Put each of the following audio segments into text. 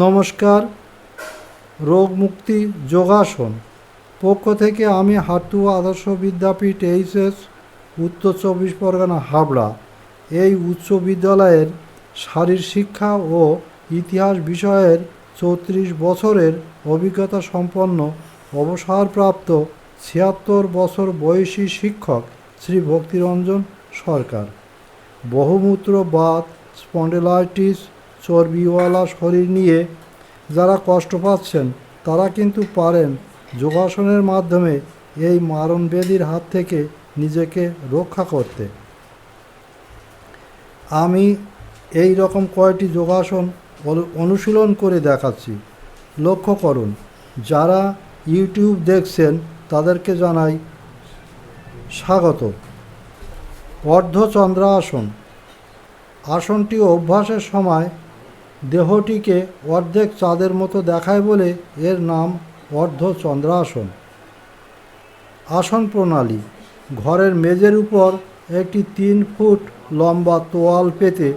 নমস্কার। রোগ মুক্তি যোগাসন পক্ষ থেকে আমি হাটুয়া আদর্শ বিদ্যাপীঠ এইচএস উত্তর 24 পরগনা হাবড়া এই উচ্চ বিদ্যালয়ের শারীর শিক্ষা ও ইতিহাস বিষয়ের 34 বছরের অভিজ্ঞতা সম্পন্ন অবসরপ্রাপ্ত 76 বছর বয়সী শিক্ষক শ্রী ভক্তিরঞ্জন সরকার। বহুমূত্র বাত, স্পন্ডিলাইটিস, চর্বিওয়ালা শরীর নিয়ে যারা কষ্ট পাচ্ছেন তারা কিন্তু পারেন যোগাসনের মাধ্যমে এই মারণব্যাধির হাত থেকে নিজেকে রক্ষা করতে। আমি এই রকম কয়েকটি যোগাসন অনুশীলন করে দেখাচ্ছি, লক্ষ্য করুন। যারা ইউটিউব দেখছেন তাদেরকে জানাই স্বাগত। অর্ধচন্দ্রাসন আসনটি অভ্যাসের সময় দেহটিকে অর্ধেক চাঁদের মতো দেখায় বলে এর নাম অর্ধচন্দ্রাসন। আসন প্রণালী: ঘরের মেঝের উপর একটি 3 ফুট লম্বা তোয়াল পেতে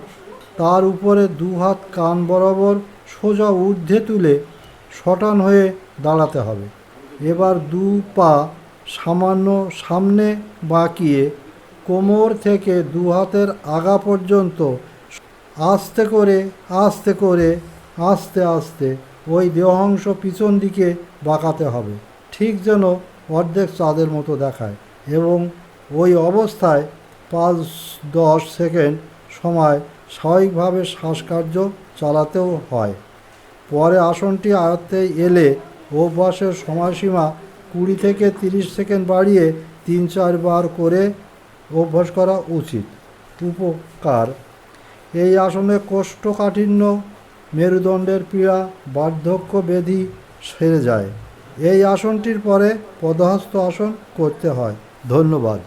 তার উপরে 2 হাত কান বরাবর সোজা ঊর্ধ্বে তুলে শটান হয়ে দাঁড়াতে হবে। এবার 2 পা সামান্য সামনে বাঁকিয়ে কোমর থেকে 2 হাতের আগা পর্যন্ত আস্তে করে আস্তে আস্তে ওই দেহাংশ পিছন দিকে বাঁকাতে হবে, ঠিক যেন অর্ধেক চাঁদের মতো দেখায়। এবং ওই অবস্থায় 5-10 সেকেন্ড সময় স্বাভাবিকভাবে শ্বাসকার্য চালাতেও হয়। পরে আসনটি আয়ত্তে এলে অভ্যাসের সময়সীমা 20 থেকে 30 সেকেন্ড বাড়িয়ে 3-4 বার করে অভ্যাস করা উচিত। উপকার: এই আসনে কোষ্ঠকাঠিন্য, মেরুদণ্ডের পীড়া, বার্ধক্য ব্যাধি সেরে যায়। এই আসনটির পরে পদহস্ত আসন করতে হয়। ধন্যবাদ।